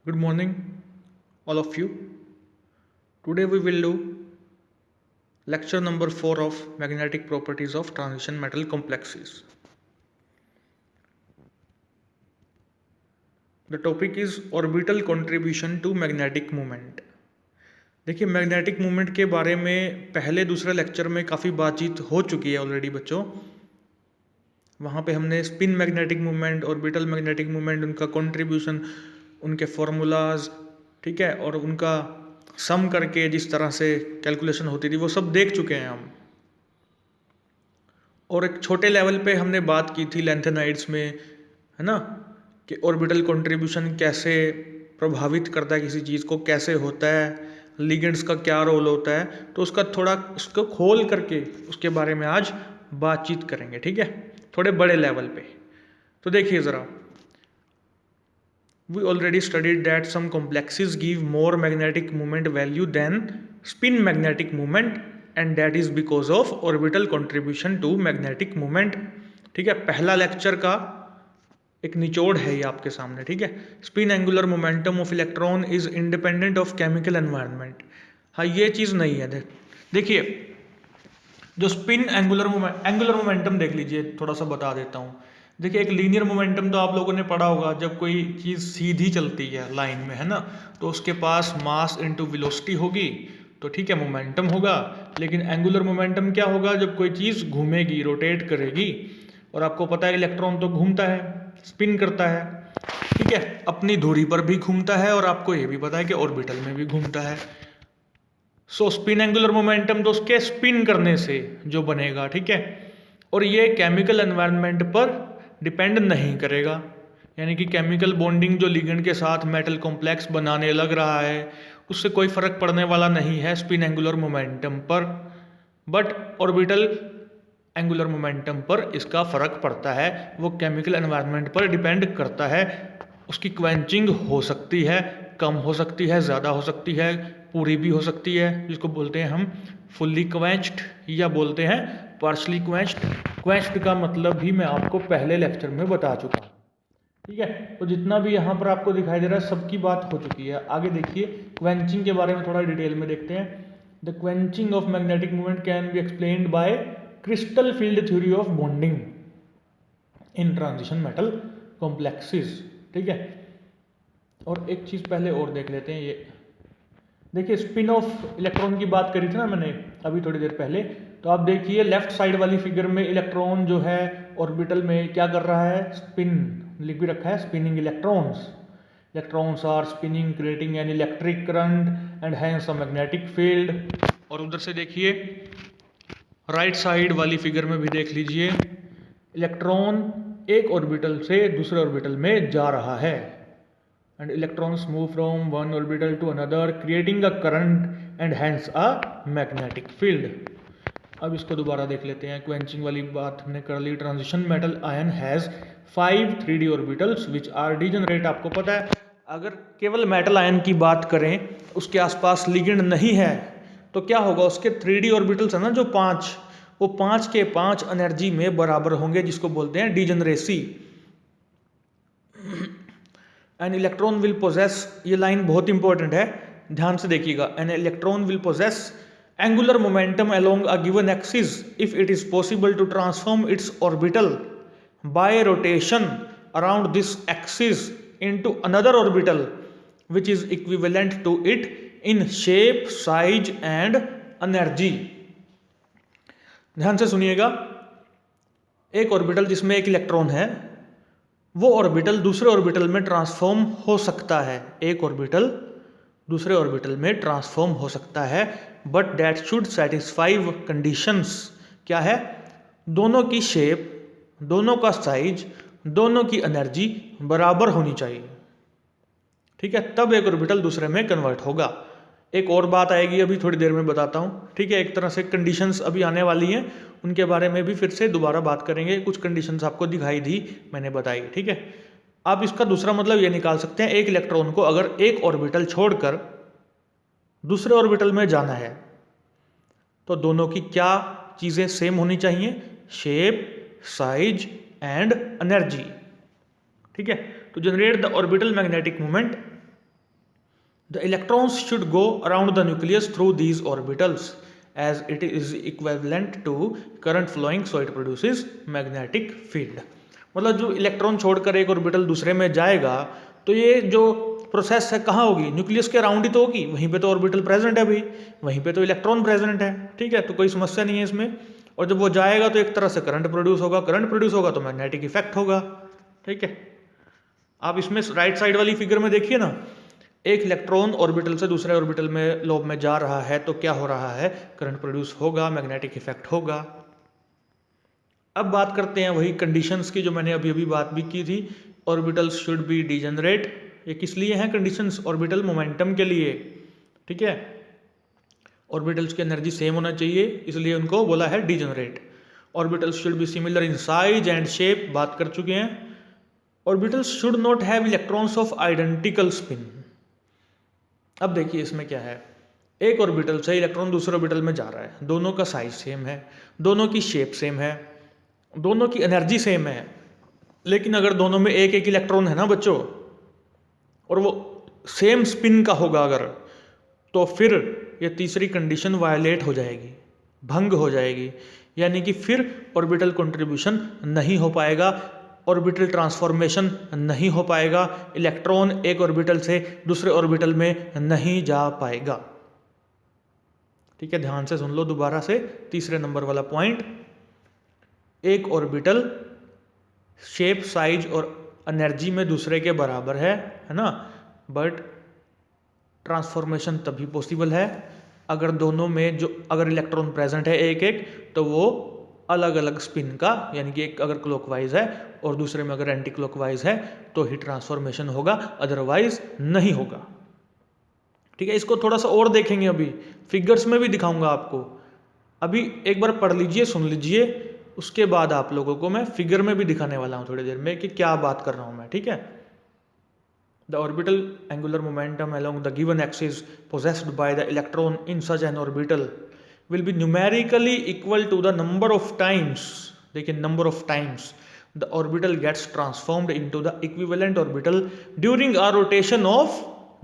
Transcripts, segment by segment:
Good morning, all of you. Today we will do lecture number 4 of magnetic properties of transition metal complexes. The topic is orbital contribution to magnetic moment. देखिए magnetic moment के बारे में पहले दूसरे lecture में काफ़ी बातचीत हो चुकी है ऑलरेडी बच्चों। वहाँ पे हमने spin magnetic moment, orbital magnetic moment, उनका कंट्रीब्यूशन, उनके फॉर्मूलाज, ठीक है, और उनका सम करके जिस तरह से कैलकुलेशन होती थी वो सब देख चुके हैं हम। और एक छोटे लेवल पे हमने बात की थी लेंथेनाइड्स में, है ना, कि ऑर्बिटल कंट्रीब्यूशन कैसे प्रभावित करता है किसी चीज़ को, कैसे होता है, लिगेंड्स का क्या रोल होता है। तो उसका थोड़ा उसको खोल करके उसके बारे में आज बातचीत करेंगे, ठीक है, थोड़े बड़े लेवल पे। तो देखिए ज़रा, we already studied that some complexes give more magnetic moment value than spin magnetic moment, and that is because of orbital contribution to magnetic moment। ठीक है, पहला लेक्चर का एक निचोड़ है ये आपके सामने, ठीक है। Spin angular momentum of electron is independent of chemical environment. हाँ, ये चीज़ नहीं है। देखिए जो स्पिन एंगुलर मोमेंटम देख लीजिए, थोड़ा सा बता देता हूँ। देखिए एक लीनियर मोमेंटम तो आप लोगों ने पढ़ा होगा, जब कोई चीज़ सीधी चलती है लाइन में, है ना, तो उसके पास मास इनटू वेलोसिटी होगी, तो ठीक है मोमेंटम होगा। लेकिन एंगुलर मोमेंटम क्या होगा? जब कोई चीज़ घूमेगी, रोटेट करेगी, और आपको पता है इलेक्ट्रॉन तो घूमता है, स्पिन करता है, ठीक है, अपनी धुरी पर भी घूमता है, और आपको ये भी पता है कि ऑर्बिटल में भी घूमता है। सो स्पिन एंगुलर मोमेंटम तो उसके स्पिन करने से जो बनेगा, ठीक है, और ये केमिकल एनवायरनमेंट पर डिपेंड नहीं करेगा। यानी कि केमिकल बॉन्डिंग जो लिगेंड के साथ मेटल कॉम्प्लेक्स बनाने लग रहा है, उससे कोई फर्क पड़ने वाला नहीं है स्पिन एंगुलर मोमेंटम पर, बट ऑर्बिटल एंगुलर मोमेंटम पर इसका फर्क पड़ता है। वो केमिकल एनवायरनमेंट पर डिपेंड करता है। उसकी क्वेंचिंग हो सकती है, कम हो सकती है, ज़्यादा हो सकती है, पूरी भी हो सकती है, जिसको बोलते हैं हम फुल्ली क्वेंच्ड या बोलते हैं पार्शली क्वेंच्ड। क्वेंच्ड का मतलब भी मैं आपको पहले लेक्चर में बता चुका हूँ, ठीक है। तो जितना भी यहाँ पर आपको दिखाई दे रहा है सबकी बात हो चुकी है। आगे देखिए क्वेंचिंग के बारे में थोड़ा डिटेल में देखते हैं। The quenching of magnetic movement can be explained bye crystal field theory of bonding in transition metal complexes, ठीक है। और एक चीज़ पहले और देख लेते हैं। ये देखिए स्पिन ऑफ इलेक्ट्रॉन की बात करी थी ना मैंने अभी थोड़ी देर पहले, तो आप देखिए लेफ्ट साइड वाली फिगर में इलेक्ट्रॉन जो है ऑर्बिटल में क्या कर रहा है? स्पिन लिख भी रखा है, spinning electrons. Electrons are spinning creating an electric current and hence a magnetic field. और उधर से देखिए राइट साइड वाली फिगर में भी देख लीजिए, इलेक्ट्रॉन एक ऑर्बिटल से दूसरे ऑर्बिटल में जा रहा है, and electrons move from one orbital to another creating a current and hence a magnetic field। अब इसको दोबारा देख लेते हैं। क्वेंचिंग वाली बात हमने कर ली। Transition metal ion has 5 3d orbitals which are degenerate. आपको पता है अगर केवल मेटल आयन की बात करें, उसके आसपास लिगेंड नहीं है, तो क्या होगा? उसके 3d ऑर्बिटल्स है ना जो 5, वो 5 के 5 एनर्जी में बराबर होंगे, जिसको बोलते हैं degeneracy. An electron will possess, ये लाइन बहुत इंपॉर्टेंट है, ध्यान से देखिएगा। An electron will possess angular momentum along a given axis if it is possible to transform its orbital by rotation around this axis into another orbital which is equivalent to it in shape, size and energy. ध्यान से सुनिएगा, एक orbital जिसमें एक electron है, वो orbital दूसरे orbital में ट्रांसफॉर्म हो सकता है। एक ऑर्बिटल दूसरे ऑर्बिटल में ट्रांसफॉर्म हो सकता है, but that should satisfy conditions. क्या है? दोनों की शेप, दोनों का साइज, दोनों की एनर्जी बराबर होनी चाहिए, ठीक है, तब एक ऑर्बिटल दूसरे में कन्वर्ट होगा। एक और बात आएगी अभी थोड़ी देर में बताता हूँ, ठीक है। एक तरह से कंडीशंस अभी आने वाली हैं, उनके बारे में भी फिर से दोबारा बात करेंगे। कुछ कंडीशंस आपको दिखाई दी, मैंने बताई, ठीक है। आप इसका दूसरा मतलब ये निकाल सकते हैं, एक इलेक्ट्रॉन को अगर एक ऑर्बिटल छोड़कर दूसरे ऑर्बिटल में जाना है, तो दोनों की क्या चीज़ें सेम होनी चाहिए? शेप, साइज एंड एनर्जी, ठीक है। To generate the orbital magnetic moment The electrons should go around the nucleus through these orbitals as it is equivalent to current flowing, so it produces magnetic field. मतलब जो electron छोड़कर एक orbital दूसरे में जाएगा तो ये जो प्रोसेस है कहाँ होगी, न्यूक्लियस के अराउंड ही तो होगी, वहीं पे तो ऑर्बिटल प्रेजेंट है भाई, वहीं पे तो इलेक्ट्रॉन प्रेजेंट है, ठीक है, तो कोई समस्या नहीं है इसमें। और जब वो जाएगा तो एक तरह से करंट प्रोड्यूस होगा, करंट प्रोड्यूस होगा तो मैग्नेटिक इफेक्ट होगा, ठीक है। आप इसमें राइट साइड वाली फिगर में देखिए ना, एक इलेक्ट्रॉन ऑर्बिटल से दूसरे ऑर्बिटल में लोब में जा रहा है तो क्या हो रहा है, करंट प्रोड्यूस होगा, मैग्नेटिक इफेक्ट होगा। अब बात करते हैं वही कंडीशंस की जो मैंने अभी अभी बात भी की थी। ऑर्बिटल्स शुड बी डिजेनरेट, ये किस लिए हैं कंडीशंस, ऑर्बिटल मोमेंटम के लिए, ठीक है। ऑर्बिटल्स की एनर्जी सेम होना चाहिए, इसलिए उनको बोला है degenerate. Orbitals should be similar in size and shape, बात कर चुके हैं। Orbitals should not have electrons of identical spin. अब देखिए इसमें क्या है, एक ऑर्बिटल से इलेक्ट्रॉन दूसरे ऑर्बिटल में जा रहा है, दोनों का साइज सेम है, दोनों की शेप सेम है, दोनों की एनर्जी सेम है, लेकिन अगर दोनों में एक एक इलेक्ट्रॉन है ना बच्चों, और वो सेम स्पिन का होगा अगर, तो फिर ये तीसरी कंडीशन वायलेट हो जाएगी, भंग हो जाएगी, यानी कि फिर ऑर्बिटल कंट्रीब्यूशन नहीं हो पाएगा, ऑर्बिटल ट्रांसफॉर्मेशन नहीं हो पाएगा, इलेक्ट्रॉन एक ऑर्बिटल से दूसरे ऑर्बिटल में नहीं जा पाएगा, ठीक है। ध्यान से सुन लो दोबारा से तीसरे नंबर वाला पॉइंट, एक ऑर्बिटल शेप, साइज और एनर्जी में दूसरे के बराबर है ना, बट ट्रांसफॉर्मेशन तभी पॉसिबल है अगर दोनों में जो अगर इलेक्ट्रॉन प्रेजेंट है एक एक, तो वो अलग अलग स्पिन का, यानी कि एक अगर क्लॉकवाइज है और दूसरे में अगर एंटी क्लॉकवाइज है तो ही ट्रांसफॉर्मेशन होगा, अदरवाइज नहीं होगा, ठीक है। इसको थोड़ा सा और देखेंगे, अभी फिगर्स में भी दिखाऊंगा आपको, अभी एक बार पढ़ लीजिए, सुन लीजिए, उसके बाद आप लोगों को मैं फिगर में भी दिखाने वाला हूं थोड़ी देर में कि क्या बात कर रहा हूं मैं, ठीक है। The orbital angular momentum along the given axis possessed by the electron in such an orbital will be numerically equal to the number of times, देखिए number of times the orbital gets transformed into the equivalent orbital during a rotation of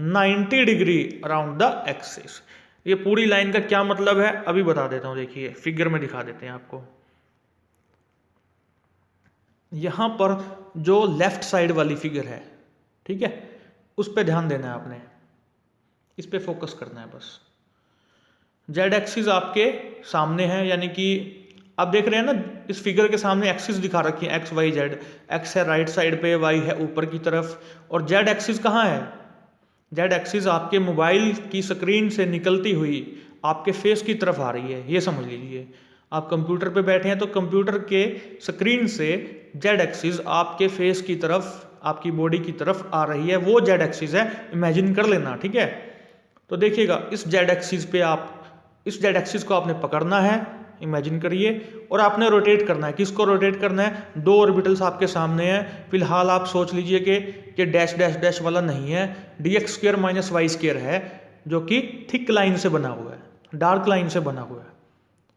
90 degree around the axis। ये पूरी line का क्या मतलब है अभी बता देता हूं, देखिए फिगर में दिखा देते हैं आपको। यहां पर जो लेफ्ट साइड वाली फिगर है, ठीक है, उस पे ध्यान देना है आपने, इस पे फोकस करना है बस। जेड एक्सिस आपके सामने है, यानी कि आप देख रहे हैं ना इस फिगर के सामने एक्सिस दिखा रखी है, एक्स वाई जेड, एक्स है राइट साइड पे, वाई है ऊपर की तरफ, और जेड एक्सिस कहाँ है, जेड एक्सिस आपके मोबाइल की स्क्रीन से निकलती हुई आपके फेस की तरफ आ रही है, ये समझ लीजिए। आप कंप्यूटर पे बैठे हैं तो कंप्यूटर के स्क्रीन से जेड एक्सिस आपके फेस की तरफ, आपकी बॉडी की तरफ आ रही है, वो जेड एक्सिस है, इमेजिन कर लेना, ठीक है। तो देखिएगा इस जेड एक्सिस पे आप, इस जेड एक्सिस को आपने पकड़ना है, इमेजिन करिए, और आपने रोटेट करना है। किसको रोटेट करना है, दो ऑर्बिटल्स आपके सामने हैं, फिलहाल आप सोच लीजिए कि डैश डैश डैश वाला नहीं है, dx square minus y square है, जो कि थिक लाइन से बना हुआ है, डार्क लाइन से बना हुआ है,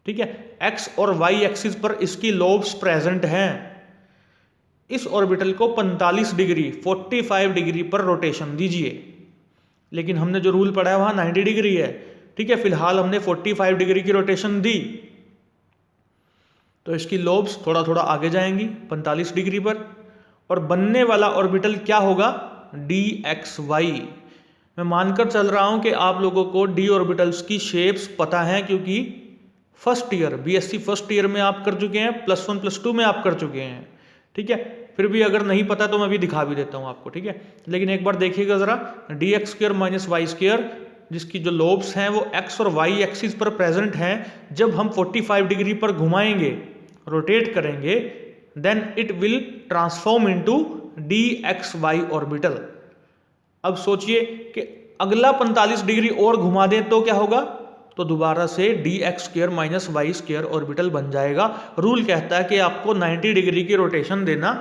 ठीक है। एक्स और वाई एक्सिस पर इसकी लोब्स प्रेजेंट हैं। इस ऑर्बिटल को 45 डिग्री 45 डिग्री पर रोटेशन दीजिए, लेकिन हमने जो रूल पढ़ा है वहां 90 डिग्री है, ठीक है। फिलहाल हमने 45 डिग्री की रोटेशन दी, तो इसकी लोब्स थोड़ा थोड़ा आगे जाएंगी 45 डिग्री पर, और बनने वाला ऑर्बिटल क्या होगा, dxy। मैं मानकर चल रहा हूं कि आप लोगों को डी ऑर्बिटल्स की शेप्स पता है, क्योंकि first year BSc first year में आप कर चुके हैं, +1 +2 में आप कर चुके हैं, ठीक है। फिर भी अगर नहीं पता तो मैं भी दिखा भी देता हूं आपको, ठीक है। लेकिन एक बार देखिएगा जरा, dx square minus y square, जिसकी जो लोब्स हैं वो x और y एक्सिस पर प्रेजेंट हैं, जब हम 45 डिग्री पर घुमाएंगे, रोटेट करेंगे, then it will transform into dxy orbital. अब सोचिए कि अगला 45 डिग्री और घुमा दें तो क्या होगा, तो दोबारा से dx square minus y square orbital बन जाएगा। रूल कहता है कि आपको 90 डिग्री की रोटेशन देना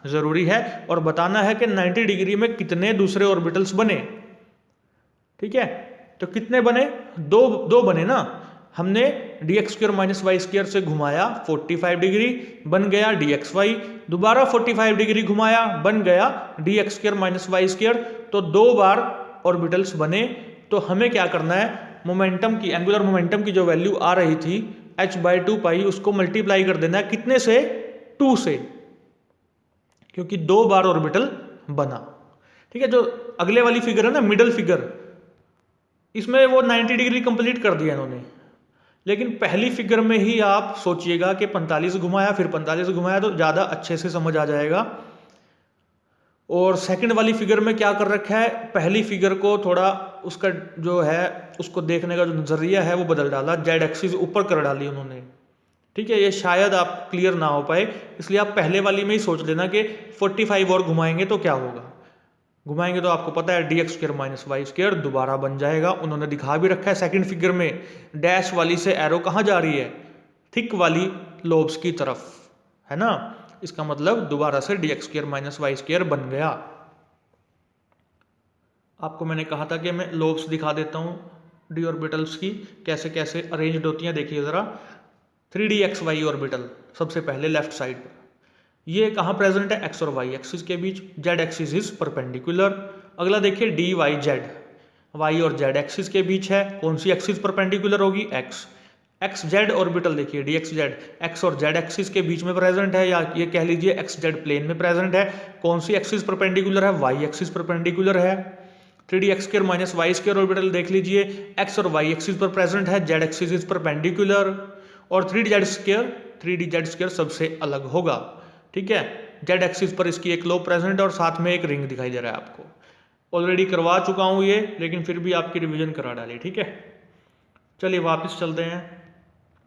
जरूरी है, और बताना है कि 90 डिग्री में कितने दूसरे ऑर्बिटल्स बने, ठीक है। तो कितने बने, दो बने ना, हमने dx square minus y square से घुमाया 45 डिग्री, बन गया dxy, दोबारा 45 डिग्री घुमाया, बन गया dx square minus y square. तो 2 बार ऑर्बिटल्स बने तो हमें क्या करना है, मोमेंटम की, एंगुलर मोमेंटम की जो वैल्यू आ रही थी h/2 उसको मल्टीप्लाई कर देना है कितने से, 2 से, क्योंकि 2 बार ऑर्बिटल बना। ठीक है, जो अगले वाली फिगर है ना, मिडल फिगर, इसमें वो 90 डिग्री कंप्लीट कर दिया इन्होंने, लेकिन पहली फिगर में ही आप सोचिएगा कि 45 घुमाया फिर 45 घुमाया तो ज़्यादा अच्छे से समझ आ जाएगा। और सेकंड वाली फिगर में क्या कर रखा है, पहली फिगर को थोड़ा उसका जो है उसको देखने का जो नजरिया है वो बदल डाला, जेड एक्सिस ऊपर कर डाली उन्होंने। ठीक है, ये शायद आप क्लियर ना हो पाए, इसलिए आप पहले वाली में ही सोच लेना कि 45 और घुमाएंगे तो क्या होगा, घुमाएंगे तो आपको पता है dx² - y² दोबारा बन जाएगा। उन्होंने दिखा भी रखा है सेकंड फिगर में, डैश वाली से एरो कहाँ जा रही है, थिक वाली लोब्स की तरफ, है ना। इसका मतलब दोबारा से dx² - y² बन गया। आपको मैंने कहा था कि मैं लोब्स दिखा देता हूँ डी ऑर्बिटल्स की कैसे कैसे अरेंज्ड होती हैं। देखिए ज़रा, 3dxy ऑर्बिटल सबसे पहले लेफ्ट साइड पर, ये कहाँ प्रेजेंट है, एक्स और वाई एक्सिस के बीच, जेड एक्सिस इज परपेंडिकुलर। अगला देखिए डी वाई जेड, वाई और जेड एक्सिस के बीच है, कौन सी एक्सिस परपेंडिकुलर होगी, एक्स। एक्स जेड ऑर्बिटल देखिए डी एक्स जेड, एक्स और जेड एक्सिस के बीच में प्रेजेंट है, या ये कह लीजिए एक्स जेड प्लेन में प्रेजेंट है। कौन सी एक्सिस परपेंडिकुलर है, वाई एक्सिस परपेंडिकुलर है। 3dx² - y² ऑर्बिटल देख लीजिए, एक्स और वाई एक्सिस पर प्रेजेंट है, जेड एक्सिस इज परपेंडिकुलर। और 3dz² सबसे अलग होगा। ठीक है, जेड एक्सिस पर इसकी एक लोब प्रेजेंट है और साथ में एक रिंग दिखाई दे रहा है आपको। ऑलरेडी करवा चुका हूं ये, लेकिन फिर भी आपकी रिवीजन करा डाली। ठीक है, चलिए वापस चलते हैं।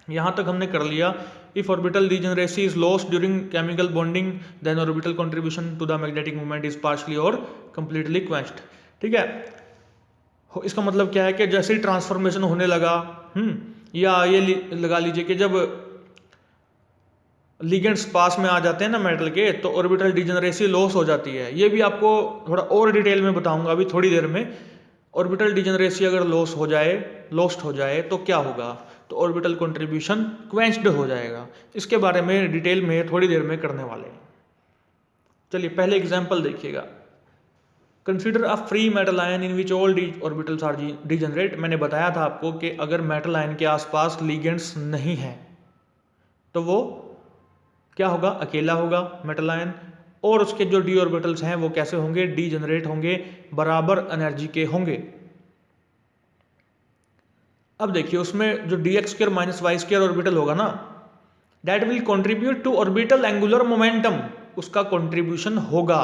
यहां तक हमने कर लिया, if orbital degeneracy is lost during chemical bonding then orbital contribution to the magnetic moment is partially और कंप्लीटली क्वेंच्ड। ठीक है, इसका मतलब क्या है कि जैसे ही ट्रांसफॉर्मेशन होने लगा, या ये लगा लीजिए कि जब लिगेंड्स पास में आ जाते हैं ना मेटल के, तो ऑर्बिटल डिजेनरेसी लॉस हो जाती है। ये भी आपको थोड़ा और डिटेल में बताऊंगा अभी थोड़ी देर में। ऑर्बिटल डिजेनरेसी अगर लॉस्ट हो जाए तो क्या होगा, तो ऑर्बिटल कंट्रीब्यूशन क्वेंच्ड हो जाएगा। इसके बारे में डिटेल में थोड़ी देर में करने वाले हैं। चलिए पहले एग्जाम्पल देखिएगा। Consider a free metal ion in which all orbitals are degenerate. मैंने बताया था आपको कि अगर मेटल आयन के आसपास लिगेंड्स नहीं है तो वो क्या होगा, अकेला होगा मेटल आयन, और उसके जो डी ऑर्बिटल्स हैं वो कैसे होंगे, डीजेनरेट होंगे, बराबर एनर्जी के होंगे। अब देखिए उसमें जो dx² - y² ऑर्बिटल होगा ना, that will contribute to orbital angular momentum, उसका कंट्रीब्यूशन होगा।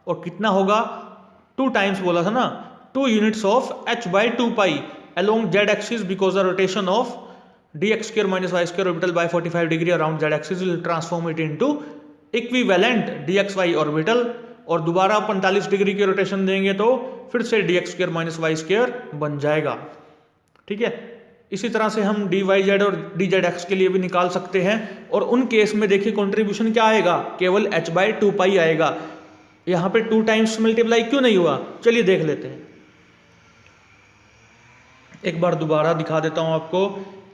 और कितना होगा, 2 टाइम्स बोला था ना, 2 units of h/2 along z axis because the rotation of dx² - y² orbital by 45 degree around z axis will transform it into equivalent dxy orbital. और दोबारा 45 डिग्री के रोटेशन देंगे तो फिर से dx² - y² बन जाएगा। ठीक है, इसी तरह से हम dyz और dzx के लिए भी निकाल सकते हैं। और उन केस में देखिए कंट्रीब्यूशन क्या आएगा, केवल h/2 आएगा। यहां पे 2 टाइम्स मल्टीप्लाई क्यों नहीं हुआ, चलिए देख लेते हैं। एक बार दोबारा दिखा देता हूं आपको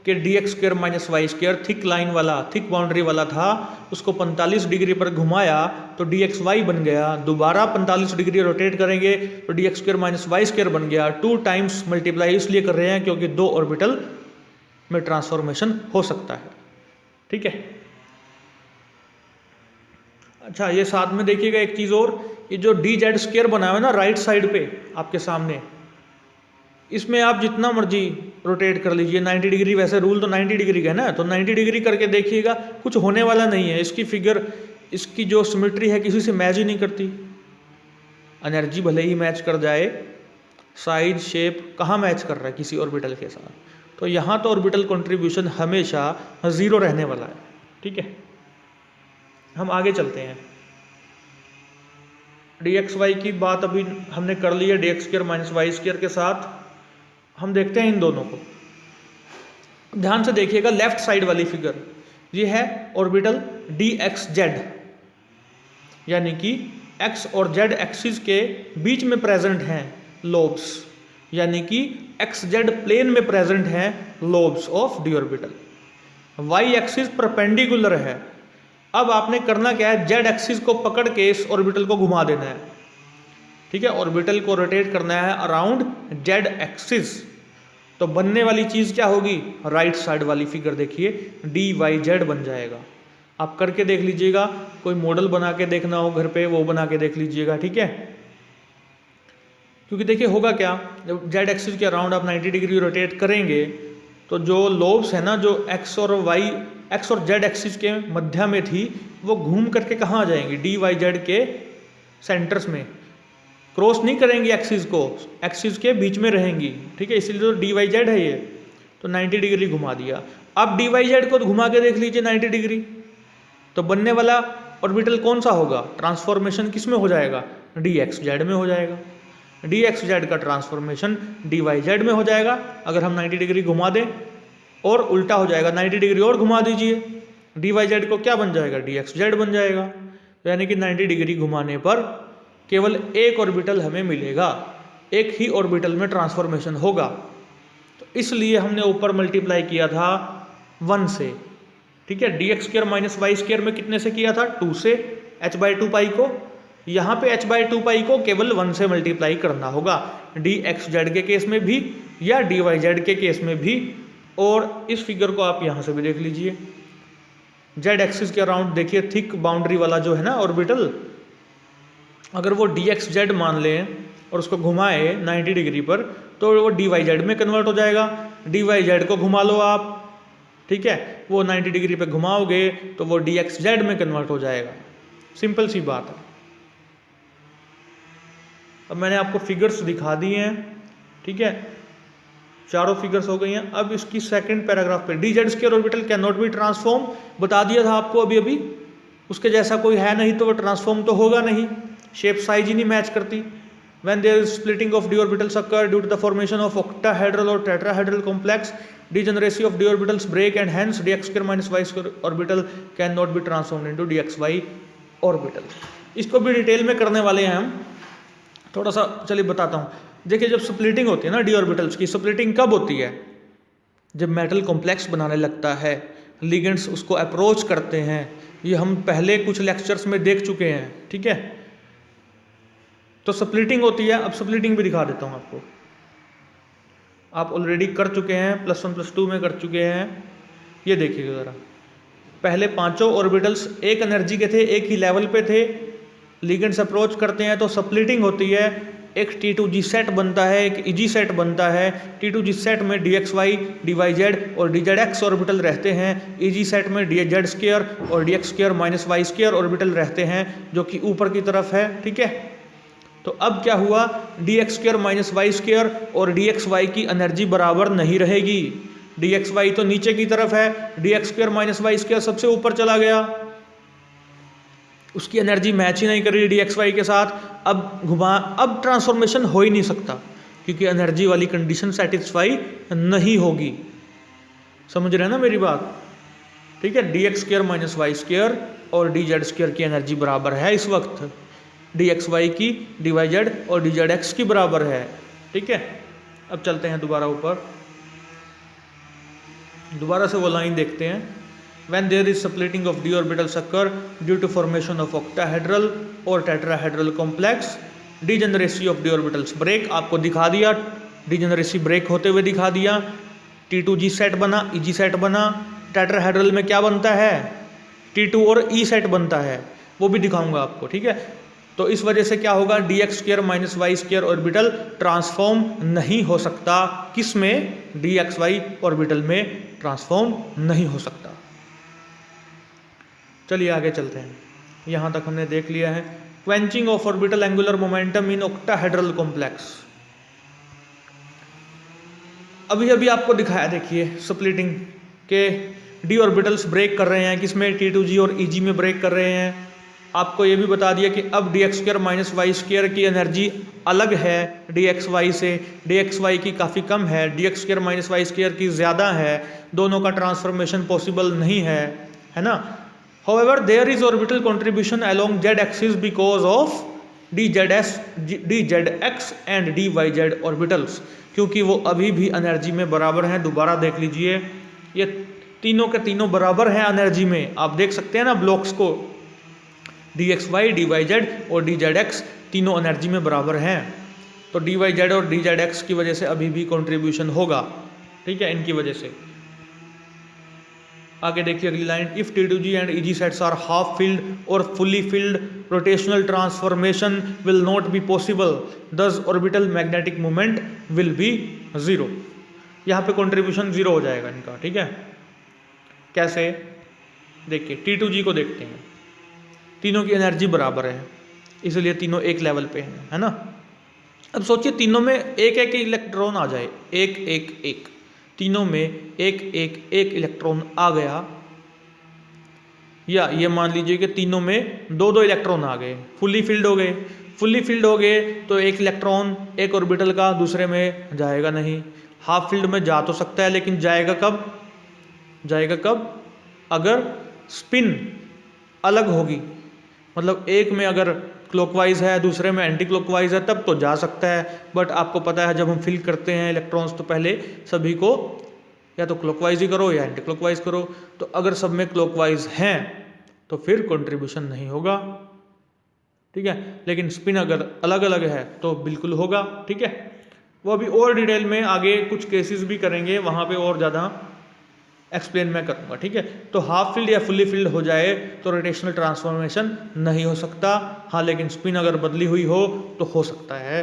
कि dx² - y² थिक लाइन वाला, थिक बाउंड्री वाला था, उसको 45 डिग्री पर घुमाया तो dxy बन गया। दोबारा 45 डिग्री रोटेट करेंगे तो dx² - y² बन गया। 2 टाइम्स मल्टीप्लाई इसलिए कर रहे हैं क्योंकि 2 ऑर्बिटल में ट्रांसफॉर्मेशन हो सकता है। ठीक है, अच्छा ये साथ में देखिएगा एक चीज और, ये जो dz² बना हुआ है ना राइट साइड पे आपके सामने, इसमें आप जितना मर्जी रोटेट कर लीजिए 90 डिग्री, वैसे रूल तो 90 डिग्री का है ना, तो 90 डिग्री करके देखिएगा, कुछ होने वाला नहीं है। इसकी फिगर, इसकी जो सिमेट्री है किसी से मैच ही नहीं करती। एनर्जी भले ही मैच कर जाए, साइज शेप कहाँ मैच कर रहा है किसी ऑर्बिटल के साथ। तो यहाँ तो ऑर्बिटल कंट्रीब्यूशन हमेशा 0 रहने वाला है। ठीक है, हम आगे चलते हैं। dxy की बात अभी हमने कर ली है, dx² - y² के साथ हम देखते हैं इन दोनों को। ध्यान से देखिएगा लेफ्ट साइड वाली फिगर, ये है ऑर्बिटल dxz, यानी कि x और z एक्सिस के बीच में प्रेजेंट हैं लोब्स, यानी कि xz प्लेन में प्रेजेंट हैं lobes of D orbital. y axis perpendicular है। अब आपने करना क्या है, z एक्सिस को पकड़ के इस ऑर्बिटल को घुमा देना है। ठीक है, ऑर्बिटल को रोटेट करना है अराउंड जेड एक्सिस। तो बनने वाली चीज़ क्या होगी, राइट साइड वाली फिगर देखिए, डी वाई जेड बन जाएगा। आप करके देख लीजिएगा, कोई मॉडल बना के देखना हो घर पे वो बना के देख लीजिएगा, ठीक है। क्योंकि देखिए होगा क्या, जब जेड एक्सिस के अराउंड आप 90 डिग्री रोटेट करेंगे तो जो लोब्स है ना, जो एक्स और जेड एक्सिस के मध्य में थी, वो घूम करके कहाँ आ जाएंगी, डी वाई जेड के सेंटर्स में, क्रॉस नहीं करेंगी एक्सिस को, एक्सिस के बीच में रहेंगी, ठीक है। इसलिए तो डी वाई जेड है ये। तो 90 डिग्री घुमा दिया। अब डी वाई जेड को घुमा के देख लीजिए 90 डिग्री, तो बनने वाला ऑर्बिटल कौन सा होगा, ट्रांसफॉर्मेशन किस में हो जाएगा, डी एक्स जेड में हो जाएगा। डी एक्स जेड का ट्रांसफॉर्मेशन डी वाई जेड में हो जाएगा अगर हम 90 डिग्री घुमा दें, और उल्टा हो जाएगा, 90 डिग्री और घुमा दीजिए, डी वाई जेड को क्या बन जाएगा, डी एक्स जेड बन जाएगा। यानी कि 90 डिग्री घुमाने पर केवल एक ऑर्बिटल हमें मिलेगा, एक ही ऑर्बिटल में ट्रांसफॉर्मेशन होगा। तो इसलिए हमने ऊपर मल्टीप्लाई किया था 1 से, ठीक है। D x square minus y square में कितने से किया था, 2 से, h/2 पाई को। यहाँ पे h/2 पाई को केवल 1 से मल्टीप्लाई करना होगा, डी एक्स जेड के केस में भी या डी वाई जेड के केस में भी। और इस फिगर को आप यहाँ से भी देख लीजिए, जेड एक्सिस के अराउंड देखिए थिक बाउंड्री वाला जो है ना ऑर्बिटल, अगर वो डी एक्स जेड मान लें और उसको घुमाए 90 डिग्री पर, तो वो डी वाई जेड में कन्वर्ट हो जाएगा। डी वाई जेड को घुमा लो आप, ठीक है, वो 90 डिग्री पे घुमाओगे तो वो डी एक्स जेड में कन्वर्ट हो जाएगा। सिंपल सी बात है। अब मैंने आपको फिगर्स दिखा दिए हैं, ठीक है, चारों फिगर्स हो गई हैं। अब इसकी सेकंड पैराग्राफ पे, D Z square orbital can not be transform, बता दिया था आपको अभी, उसके जैसा कोई है नहीं तो वो ट्रांसफॉर्म तो होगा नहीं, शेप साइज ही नहीं मैच करती। When there is splitting of d orbitals occur due to the formation of octahedral or tetrahedral complex, degeneracy of d orbitals break and hence dx square minus y square orbital cannot be transformed into dxy orbital। इसको भी detail में करने वाले हैं हम, थोड़ा सा चलिए बताता हूँ। देखिए जब स्प्लिटिंग होती है ना डी ऑर्बिटल्स की, स्प्लिटिंग कब होती है, जब मेटल कॉम्प्लेक्स बनाने लगता है, लिगेंड्स उसको अप्रोच करते हैं, ये हम पहले कुछ लेक्चर्स में देख चुके हैं, ठीक है। तो स्प्लिटिंग होती है। अब स्प्लिटिंग भी दिखा देता हूँ आपको, आप ऑलरेडी कर चुके हैं, +1 +2 में कर चुके हैं। ये देखिएगा ज़रा, पहले पांचों ऑर्बिटल्स एक एनर्जी के थे, एक ही लेवल पे थे, लिगेंड्स अप्रोच करते हैं तो स्प्लिटिंग होती है। एक T2G सेट बनता है, एक EG सेट बनता है। T2G सेट में DXY, DYZ और DZX ऑर्बिटल रहते हैं। EG सेट में DZ स्क्वायर और DX square minus y square orbital रहते हैं, जो कि ऊपर की तरफ है, ठीक है। तो अब क्या हुआ, DX square minus y square और DXY की एनर्जी बराबर नहीं रहेगी। DXY तो नीचे की तरफ है, DX square minus y square सबसे ऊपर चला गया, उसकी एनर्जी मैच ही नहीं कर रही DXY के साथ। अब ट्रांसफॉर्मेशन हो ही नहीं सकता, क्योंकि एनर्जी वाली कंडीशन सेटिस्फाई नहीं होगी। समझ रहे हैं ना मेरी बात, ठीक है। DX square minus y square और DZ स्क्वायर की एनर्जी बराबर है इस वक्त, DXY की DYZ और DZX की बराबर है, ठीक है। अब चलते हैं दोबारा ऊपर, दोबारा से वो लाइन देखते हैं। When there is splitting of d orbitals occur due to formation of octahedral or tetrahedral complex, degeneracy of d orbitals break, आपको दिखा दिया, डिजेनरेसी ब्रेक होते हुए दिखा दिया। T2G सेट बना, EG सेट बना, टेट्राहेड्रल में क्या बनता है, T2 और E सेट बनता है, वो भी दिखाऊंगा आपको, ठीक है। तो इस वजह से क्या होगा, DX square minus y square orbital transform नहीं हो सकता। किस में, DXY ऑर्बिटल में ट्रांसफॉर्म नहीं हो सकता। चलिए आगे चलते हैं, यहाँ तक हमने देख लिया है। Quenching of orbital angular momentum in octahedral complex, अभी आपको दिखाया, देखिए स्प्लिटिंग के डी ऑर्बिटल्स ब्रेक कर रहे हैं, किसमें, T2G और EG में ब्रेक कर रहे हैं। आपको ये भी बता दिया कि अब DX square minus y square की एनर्जी अलग है DXY से, DXY की काफ़ी कम है, DX square minus y square की ज़्यादा है, दोनों का ट्रांसफॉर्मेशन पॉसिबल नहीं है ना। However, there is orbital contribution along z axis because of DZX and DYZ orbitals, क्योंकि वो अभी भी एनर्जी में बराबर हैं। दोबारा देख लीजिए, ये तीनों के तीनों बराबर हैं एनर्जी में, आप देख सकते हैं ना ब्लॉक्स को। dxy, dyz और dzx तीनों एनर्जी में बराबर हैं, तो dyz और dzx की वजह से अभी भी कंट्रीब्यूशन होगा, ठीक है, इनकी वजह से। आगे देखिए अगली line, if T2G and EG sets are half filled और fully filled rotational transformation will not be possible, thus orbital magnetic moment will be zero. यहाँ पे कंट्रीब्यूशन जीरो हो जाएगा इनका, ठीक है। कैसे, देखिए T2G को देखते हैं, तीनों की एनर्जी बराबर है इसलिए तीनों एक लेवल पे हैं, है ना। अब सोचिए तीनों में एक एक इलेक्ट्रॉन आ जाए, एक एक एक, तीनों में एक एक एक इलेक्ट्रॉन आ गया, या ये मान लीजिए कि तीनों में दो दो इलेक्ट्रॉन आ गए, फुल्ली फिल्ड हो गए। फुल्ली फिल्ड हो गए तो एक इलेक्ट्रॉन एक ऑर्बिटल का दूसरे में जाएगा नहीं, हाफ फील्ड में जा तो सकता है लेकिन जाएगा कब, जाएगा कब, अगर स्पिन अलग होगी, मतलब एक में अगर क्लॉकवाइज है दूसरे में एंटी क्लॉकवाइज है तब तो जा सकता है। बट आपको पता है जब हम फिल करते हैं इलेक्ट्रॉन्स तो पहले सभी को या तो क्लॉकवाइज ही करो या एंटी क्लॉकवाइज करो, तो अगर सब में क्लॉकवाइज हैं तो फिर कंट्रीब्यूशन नहीं होगा, ठीक है। लेकिन स्पिन अगर अलग अलग है तो बिल्कुल होगा, ठीक है। वो अभी और डिटेल में आगे कुछ केसेस भी करेंगे, वहाँ पे और ज़्यादा एक्सप्लेन मैं करूँगा, ठीक है। तो हाफ फील्ड या फुल्ली फील्ड हो जाए तो रोटेशनल ट्रांसफॉर्मेशन नहीं हो सकता, हाँ लेकिन स्पिन अगर बदली हुई हो तो हो सकता है।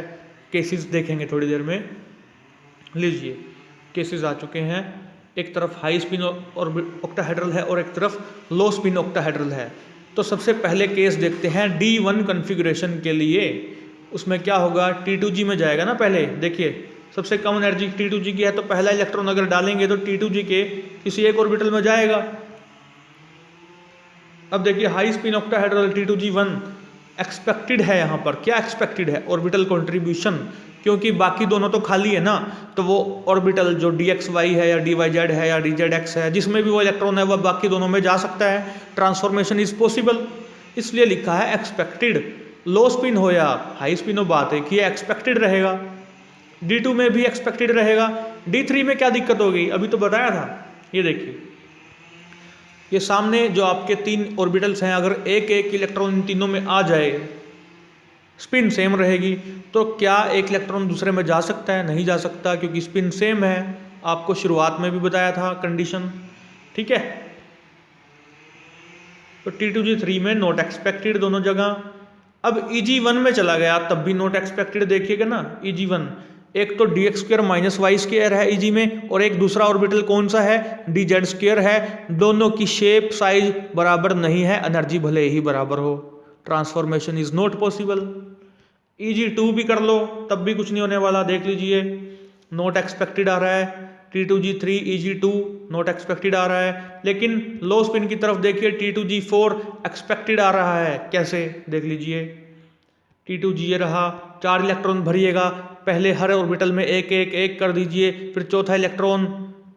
केसेस देखेंगे थोड़ी देर में। लीजिए केसेस आ चुके हैं, एक तरफ हाई स्पिन और ऑक्टाहेड्रल है और एक तरफ लो स्पिन ऑक्टाहेड्रल है। तो सबसे पहले केस देखते हैं D1 कॉन्फ़िगरेशन के लिए, उसमें क्या होगा, T2G में जाएगा ना पहले। देखिए सबसे कम एनर्जी T2G की है तो पहला इलेक्ट्रॉन अगर डालेंगे तो T2G के किसी एक ऑर्बिटल में जाएगा। अब देखिए high spin octahedral T2G1 expected है, यहाँ पर क्या एक्सपेक्टेड है, ऑर्बिटल कंट्रीब्यूशन, क्योंकि बाकी दोनों तो खाली है ना, तो वो ऑर्बिटल जो DXY है या DYZ है या DZX है जिसमें भी वो इलेक्ट्रॉन है वह बाकी दोनों में जा सकता है, ट्रांसफॉर्मेशन इज पॉसिबल, इसलिए लिखा है एक्सपेक्टेड। लो स्पिन हो या हाई स्पिन हो बात है कि ये एक्सपेक्टेड रहेगा। D2 में भी एक्सपेक्टेड रहेगा। D3 में क्या दिक्कत होगी, अभी तो बताया था, ये देखिए ये सामने जो आपके तीन ऑर्बिटल्स हैं अगर एक एक इलेक्ट्रॉन इन तीनों में आ जाए, स्पिन सेम रहेगी, तो क्या एक इलेक्ट्रॉन दूसरे में जा सकता है, नहीं जा सकता, क्योंकि स्पिन सेम है। आपको शुरुआत में भी बताया था कंडीशन, ठीक है। तो T2G3 में नॉट एक्सपेक्टेड दोनों जगह। अब EG1 में चला गया तब भी नॉट एक्सपेक्टेड, देखिएगा ना EG1, एक तो dx² - y² है EG में और एक दूसरा ऑर्बिटल कौन सा है, dz² है। दोनों की शेप साइज बराबर नहीं है, एनर्जी भले ही बराबर हो, transformation is not possible. EG2 भी कर लो तब भी कुछ नहीं होने वाला, देख लीजिए नॉट एक्सपेक्टेड आ रहा है, T2G3 EG2 नॉट एक्सपेक्टेड आ रहा है। लेकिन लो स्पिन की तरफ देखिए T2G4 एक्सपेक्टेड आ रहा है, कैसे देख लीजिए, T2G ये रहा, 4 इलेक्ट्रॉन भरिएगा, पहले हर ऑर्बिटल में एक एक एक कर दीजिए, फिर चौथा इलेक्ट्रॉन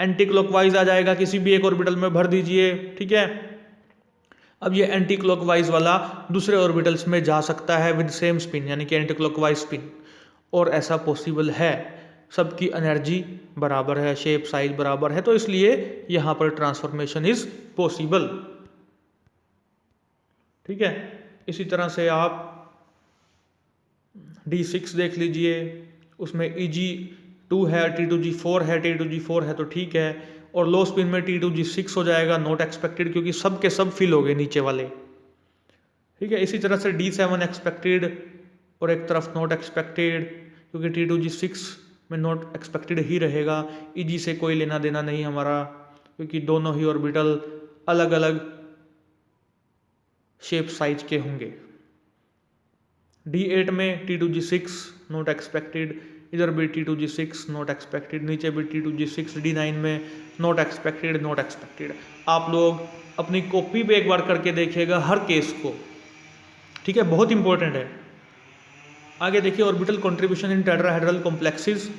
एंटी क्लॉकवाइज आ जाएगा, किसी भी एक ऑर्बिटल में भर दीजिए, ठीक है। अब ये एंटी क्लॉकवाइज वाला दूसरे ऑर्बिटल्स में जा सकता है विद सेम स्पिन, यानी कि एंटी क्लॉकवाइज स्पिन, और ऐसा पॉसिबल है, सबकी एनर्जी बराबर है, शेप साइज बराबर है, तो इसलिए यहाँ पर ट्रांसफॉर्मेशन इज पॉसिबल, ठीक है। इसी तरह से आप D6 देख लीजिए, उसमें EG2 है, T2G4 है, T2G4 है तो ठीक है, और लो स्पिन में T2G6 हो जाएगा, नॉट एक्सपेक्टेड, क्योंकि सब के सब फिल हो गए नीचे वाले, ठीक है। इसी तरह से D7 एक्सपेक्टेड और एक तरफ नॉट एक्सपेक्टेड, क्योंकि T2G6 में नॉट एक्सपेक्टेड ही रहेगा, EG से कोई लेना देना नहीं हमारा, क्योंकि दोनों ही ऑर्बिटल अलग अलग शेप साइज के होंगे। D8 में T2G6 नॉट एक्सपेक्टेड, इधर भी T2G6 नॉट एक्सपेक्टेड, नीचे भी T2G6, D9 में नॉट एक्सपेक्टेड नॉट एक्सपेक्टेड। आप लोग अपनी कॉपी पे एक बार करके देखिएगा हर केस को, ठीक है, बहुत इंपॉर्टेंट है। आगे देखिए orbital contribution in tetrahedral complexes,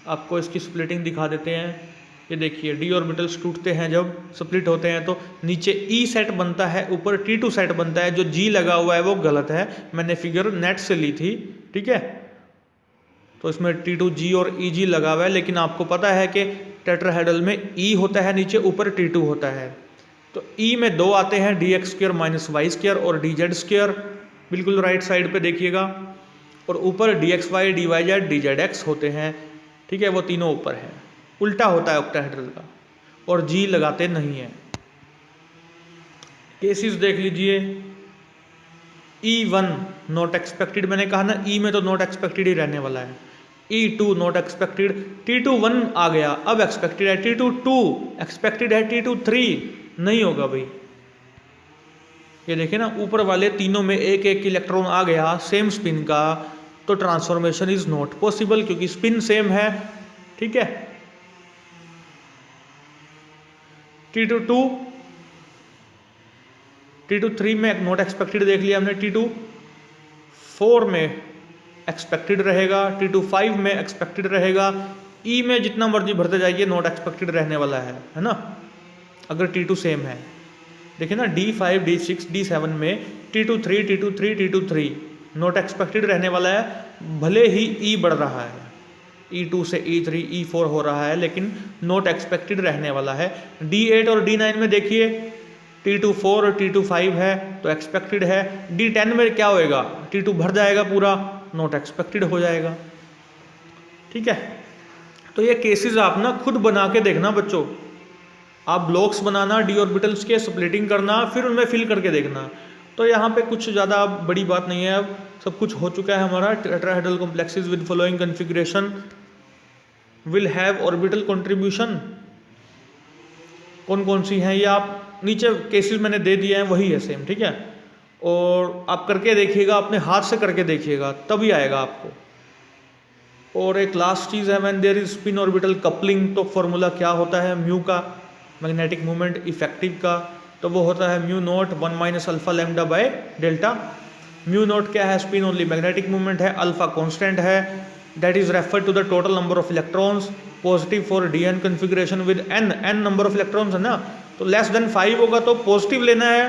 आपको इसकी स्प्लिटिंग दिखा देते हैं। ये देखिए D ऑर्बिटल्स टूटते हैं, जब स्प्लिट होते हैं तो नीचे E सेट बनता है, ऊपर T2 सेट बनता है, जो G लगा हुआ है वो गलत है, मैंने फिगर नेट से ली थी, ठीक है। तो इसमें T2G और EG लगा हुआ है, लेकिन आपको पता है कि टेट्राहेड्रल में E होता है नीचे, ऊपर T2 होता है। तो ई में दो आते हैं, d x square minus y square और डी जेड स्क्र, बिल्कुल राइट साइड पे देखिएगा। और ऊपर d x y, d y z, d z x होते हैं, ठीक है, वो तीनों ऊपर हैं। उल्टा होता है ऑक्टाहेड्रल का, और जी लगाते नहीं है। केसेस देख लीजिए। E1 नॉट एक्सपेक्टेड, मैंने कहा ना ई में तो नॉट एक्सपेक्टेड ही रहने वाला है। E2 नॉट एक्सपेक्टेड, T2 1 आ गया, अब एक्सपेक्टेड है, T2 2 एक्सपेक्टेड है, T2 3 नहीं होगा भाई। ये देखिए ना, ऊपर वाले तीनों में एक एक इलेक्ट्रॉन आ गया सेम स्पिन का, तो ट्रांसफॉर्मेशन इज नॉट पॉसिबल क्योंकि स्पिन सेम है, ठीक है। T2 2, T2 3 में नॉट एक्सपेक्टेड देख लिया हमने, T2 4 में एक्सपेक्टेड रहेगा, T2 5 में एक्सपेक्टेड रहेगा। ई में जितना मर्जी भरते जाइए नॉट एक्सपेक्टेड रहने वाला है ना, अगर T2 सेम है। देखिए ना, D5, D6, D7 में T2 3, T2 3, T2 3 not expected रहने वाला है, भले ही ई बढ़ रहा है, E2 से E3, E4 हो रहा है, लेकिन नॉट एक्सपेक्टेड रहने वाला है। D8 और D9 में देखिए T2 4 और T2 5 है तो एक्सपेक्टेड है। D10 में क्या होएगा, T2 भर जाएगा पूरा, नॉट एक्सपेक्टेड हो जाएगा, ठीक है। तो ये केसेस आप ना खुद बना के देखना बच्चों, आप ब्लॉक्स बनाना डी ऑर्बिटल्स के, स्प्लिटिंग करना, फिर उनमें फिल करके देखना। तो यहाँ पे कुछ ज़्यादा बड़ी बात नहीं है, अब सब कुछ हो चुका है हमारा। Tetrahedral complexes with following configuration will have orbital contribution, कौन कौन सी हैं ये आप नीचे केसेस मैंने दे दिए हैं, वही है सेम, ठीक है। और आप करके देखिएगा, अपने हाथ से करके देखिएगा, तभी आएगा आपको। और एक लास्ट चीज़ है, when there is spin orbital coupling, तो फॉर्मूला क्या होता है म्यू का, मैग्नेटिक मोमेंट इफेक्टिव का, तो वो होता है mu naught 1 minus alpha lambda by delta. Mu naught क्या है, स्पिन ओनली मैग्नेटिक मूवमेंट है, अल्फा कांस्टेंट है, that is refer to the total number of electrons, positive for d configuration with n number of electrons है ना, तो less than 5 होगा तो positive लेना है,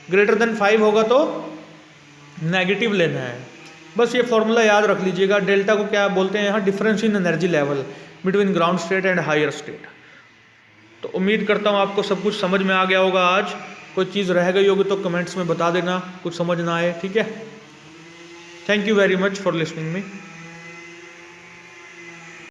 ग्रेटर देन 5 होगा तो नेगेटिव लेना है। बस ये फॉर्मूला याद रख लीजिएगा। डेल्टा को क्या बोलते हैं यहाँ, difference in energy level between ground state and higher state. तो उम्मीद करता हूँ आपको सब कुछ समझ में आ गया होगा। आज कोई चीज़ रह गई होगी तो कमेंट्स में बता देना, कुछ समझ ना आए, ठीक है। Thank you very much for listening me.